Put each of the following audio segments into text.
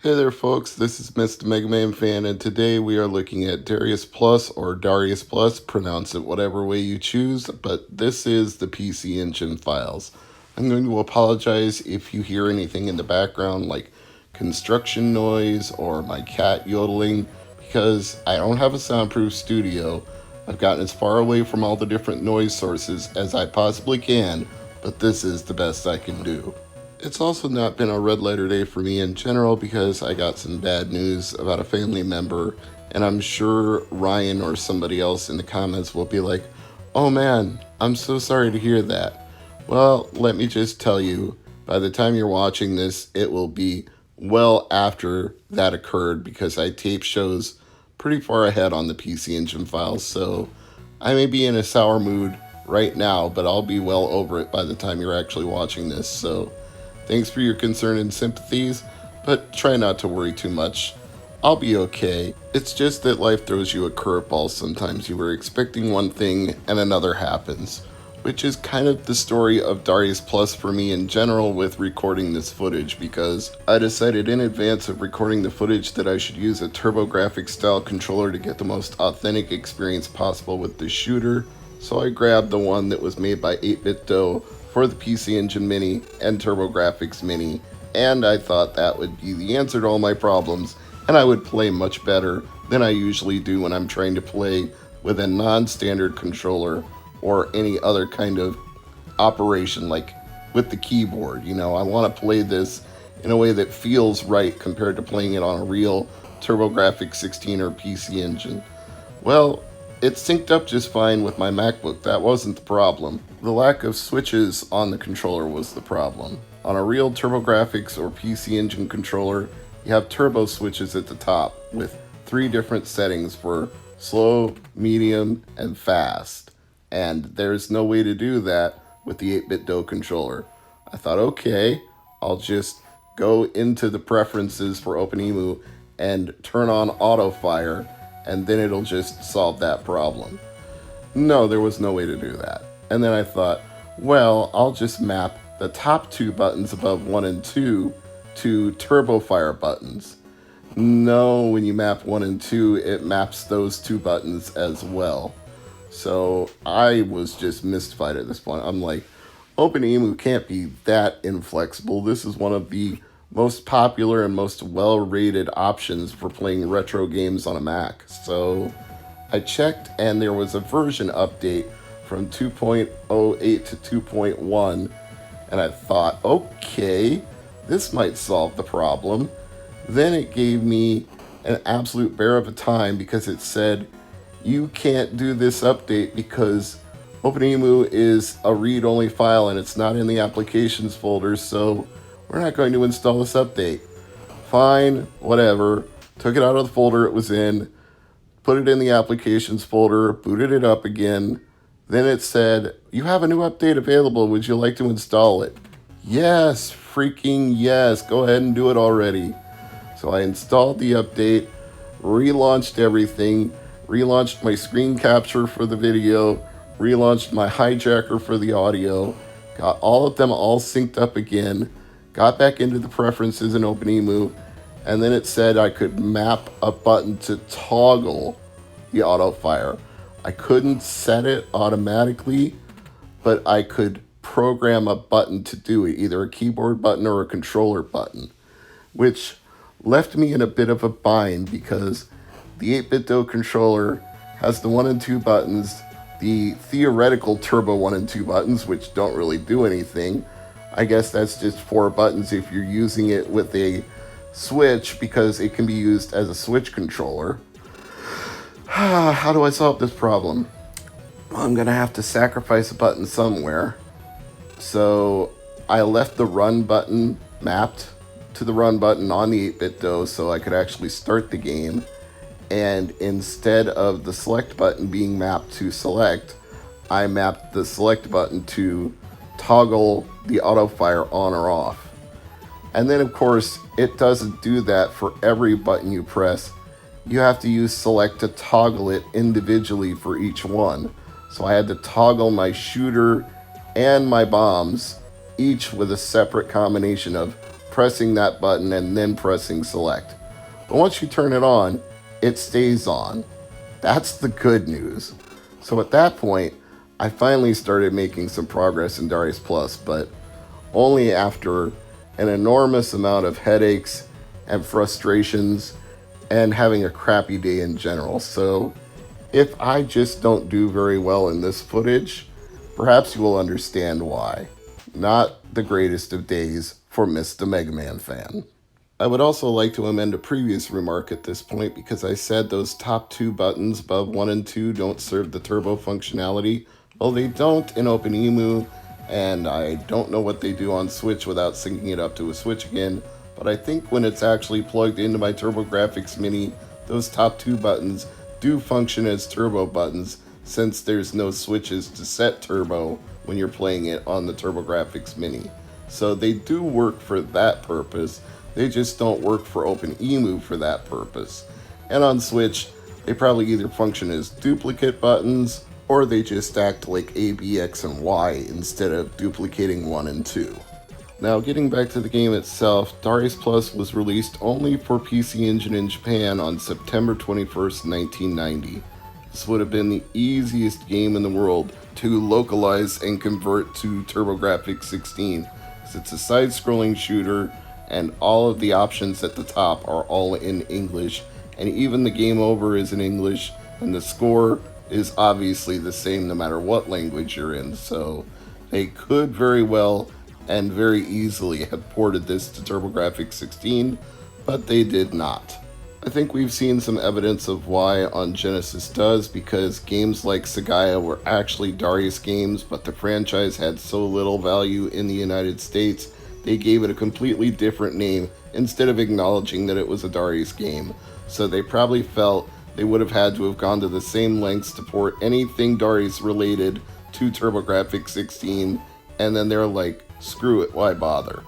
Hey there folks, this is Mr. MegaManFan, and today we are looking at Darius Plus or Darius Plus, pronounce it whatever way you choose, but this is the PC Engine files. I'm going to apologize if you hear anything in the background like construction noise or my cat yodeling, because I don't have a soundproof studio. I've gotten as far away from all the different noise sources as I possibly can, but this is the best I can do. It's also not been a red letter day for me in general because I got some bad news about a family member, and I'm sure Ryan or somebody else in the comments will be like, "Oh man, I'm so sorry to hear that." Well, let me just tell you, by the time you're watching this, it will be well after that occurred because I tape shows pretty far ahead on the PC Engine files, so I may be in a sour mood right now, but I'll be well over it by the time you're actually watching this, so thanks for your concern and sympathies, but try not to worry too much. I'll be okay. It's just that life throws you a curveball sometimes. You were expecting one thing and another happens, which is kind of the story of Darius Plus for me in general with recording this footage, because I decided in advance of recording the footage that I should use a TurboGrafx style controller to get the most authentic experience possible with the shooter. So I grabbed the one that was made by 8-Bit Do for the PC Engine Mini and TurboGrafx Mini, and I thought that would be the answer to all my problems, and I would play much better than I usually do when I'm trying to play with a non-standard controller or any other kind of operation like with the keyboard. You know, I want to play this in a way that feels right compared to playing it on a real TurboGrafx 16 or PC Engine. Well, it synced up just fine with my MacBook. That wasn't the problem. The lack of switches on the controller was the problem. On a real TurboGrafx or PC Engine controller, you have turbo switches at the top with 3 different settings for slow, medium, and fast. And there's no way to do that with the 8-Bit Do controller. I thought, okay, I'll just go into the preferences for OpenEMU and turn on auto fire, and then it'll just solve that problem. No, there was no way to do that. And then I thought, well, I'll just map the top 2 buttons above 1 and 2 to turbo fire buttons. No, when you map 1 and 2, it maps those 2 buttons as well. So I was just mystified at this point. I'm like, OpenEMU can't be that inflexible. This is one of the most popular and most well-rated options for playing retro games on a Mac. So I checked, and there was a version update from 2.08 to 2.1, and I thought, okay, this might solve the problem. Then it gave me an absolute bear of a time because it said, you can't do this update because OpenEMU is a read-only file and it's not in the applications folder, so we're not going to install this update. Fine, whatever. Took it out of the folder it was in, put it in the applications folder, booted it up again. Then it said, you have a new update available. Would you like to install it? Yes, freaking yes. Go ahead and do it already. So I installed the update, relaunched everything, relaunched my screen capture for the video, relaunched my hijacker for the audio, got all of them all synced up again, got back into the preferences in OpenEMU, and then it said I could map a button to toggle the auto fire. I couldn't set it automatically, but I could program a button to do it, either a keyboard button or a controller button, which left me in a bit of a bind because the 8-Bit Do controller has the 1 and 2 buttons, the theoretical turbo 1 and 2 buttons, which don't really do anything. I guess that's just 4 buttons if you're using it with a switch, because it can be used as a switch controller. How do I solve this problem? Well, I'm gonna have to sacrifice a button somewhere. So I left the run button mapped to the run button on the 8-Bit Do so I could actually start the game. And instead of the select button being mapped to select, I mapped the select button to toggle the auto fire on or off. And then of course, it doesn't do that for every button you press. You have to use select to toggle it individually for each one. So I had to toggle my shooter and my bombs, each with a separate combination of pressing that button and then pressing select. But once you turn it on, it stays on. That's the good news. So at that point, I finally started making some progress in Darius Plus, but only after an enormous amount of headaches and frustrations and having a crappy day in general. So if I just don't do very well in this footage, perhaps you will understand why. Not the greatest of days for Mr. MegaManFan. I would also like to amend a previous remark at this point because I said those top two buttons above 1 and 2 don't serve the turbo functionality. Well, they don't in OpenEMU, and I don't know what they do on Switch without syncing it up to a Switch again, but I think when it's actually plugged into my TurboGrafx Mini, those top two buttons do function as turbo buttons since there's no switches to set turbo when you're playing it on the TurboGrafx Mini. So they do work for that purpose. They just don't work for OpenEMU for that purpose. And on Switch, they probably either function as duplicate buttons or they just act like A, B, X, and Y instead of duplicating 1 and 2. Now, getting back to the game itself, Darius Plus was released only for PC Engine in Japan on September 21st, 1990. This would have been the easiest game in the world to localize and convert to TurboGrafx 16, because it's a side-scrolling shooter and all of the options at the top are all in English, and even the game over is in English, and the score is obviously the same no matter what language you're in, so they could very well and very easily have ported this to TurboGrafx 16, but they did not. I think we've seen some evidence of why on Genesis does, because games like Sagaya were actually Darius games, but the franchise had so little value in the United States, they gave it a completely different name instead of acknowledging that it was a Darius game. So they probably felt they would have had to have gone to the same lengths to port anything Darius related to TurboGrafx 16, and then they're like, screw it, why bother?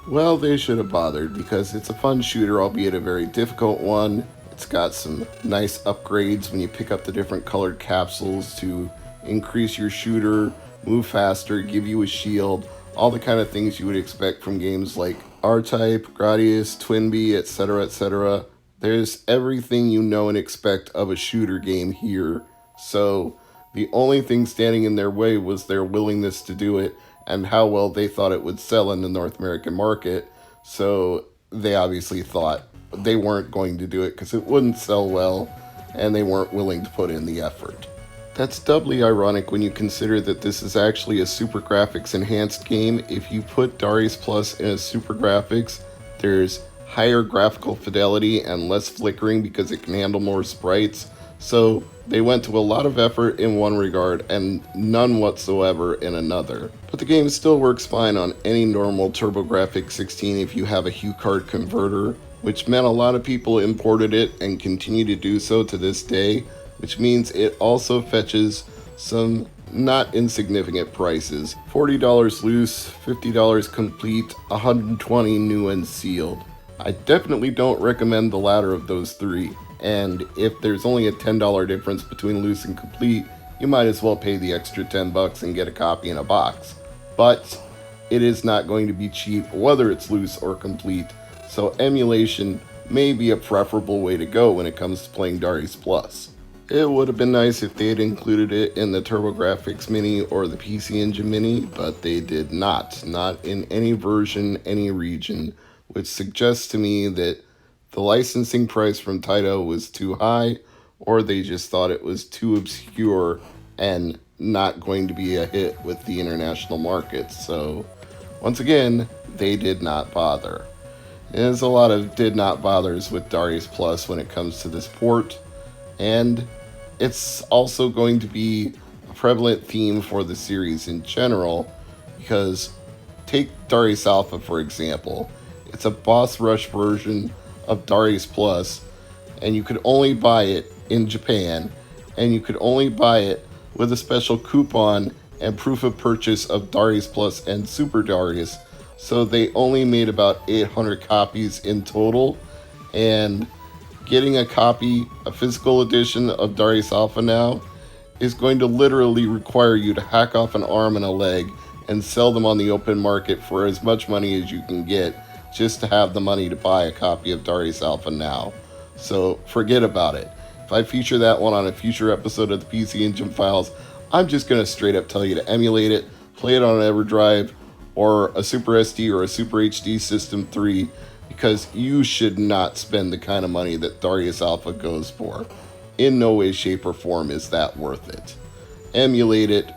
Well, they should have bothered, because it's a fun shooter, albeit a very difficult one. It's got some nice upgrades when you pick up the different colored capsules to increase your shooter, move faster, give you a shield, all the kind of things you would expect from games like R-Type, Gradius, Twinbee, etc., etc. There's everything you know and expect of a shooter game here, so the only thing standing in their way was their willingness to do it and how well they thought it would sell in the North American market. So they obviously thought they weren't going to do it because it wouldn't sell well, and they weren't willing to put in the effort. That's doubly ironic when you consider that this is actually a Super Graphics enhanced game. If you put Darius Plus in a Super Graphics, there's higher graphical fidelity and less flickering because it can handle more sprites. So they went to a lot of effort in one regard and none whatsoever in another. But the game still works fine on any normal TurboGrafx 16 if you have a HuCard converter, which meant a lot of people imported it and continue to do so to this day, which means it also fetches some not insignificant prices. $40 loose, $50 complete, $120 new and sealed. I definitely don't recommend the latter of those three, and if there's only a $10 difference between loose and complete, you might as well pay the extra $10 and get a copy in a box. But it is not going to be cheap whether it's loose or complete, so emulation may be a preferable way to go when it comes to playing Darius Plus. It would have been nice if they had included it in the TurboGrafx Mini or the PC Engine Mini, but they did not in any version, any region, which suggests to me that the licensing price from Taito was too high, or they just thought it was too obscure and not going to be a hit with the international markets. So once again, they did not bother. There's a lot of did not bothers with Darius Plus when it comes to this port, and it's also going to be a prevalent theme for the series in general, because take Darius Alpha for example. It's a boss rush version of Darius Plus, and you could only buy it in Japan, and you could only buy it with a special coupon and proof of purchase of Darius Plus and Super Darius. So they only made about 800 copies in total, and getting a copy, a physical edition of Darius Alpha now, is going to literally require you to hack off an arm and a leg and sell them on the open market for as much money as you can get, just to have the money to buy a copy of Darius Alpha now. So forget about it. If I feature that one on a future episode of the PC Engine Files, I'm just going to straight up tell you to emulate it, play it on an EverDrive, or a Super SD or a Super HD System 3, because you should not spend the kind of money that Darius Alpha goes for. In no way, shape, or form is that worth it. Emulate it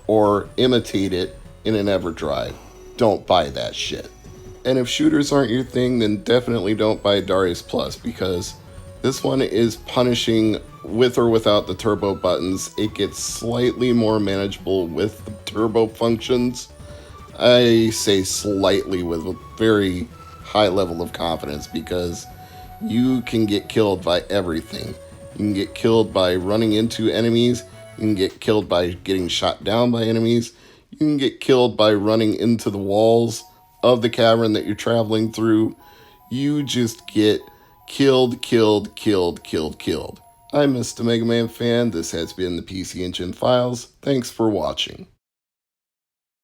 or imitate it in an EverDrive. Don't buy that shit. And if shooters aren't your thing, then definitely don't buy Darius Plus, because this one is punishing with or without the turbo buttons. It gets slightly more manageable with the turbo functions. I say slightly with a very high level of confidence, because you can get killed by everything. You can get killed by running into enemies. You can get killed by getting shot down by enemies. You can get killed by running into the walls of the cavern that you're traveling through. You just get killed. I'm Mr. MegaManFan. This has been the PC Engine Files. Thanks for watching.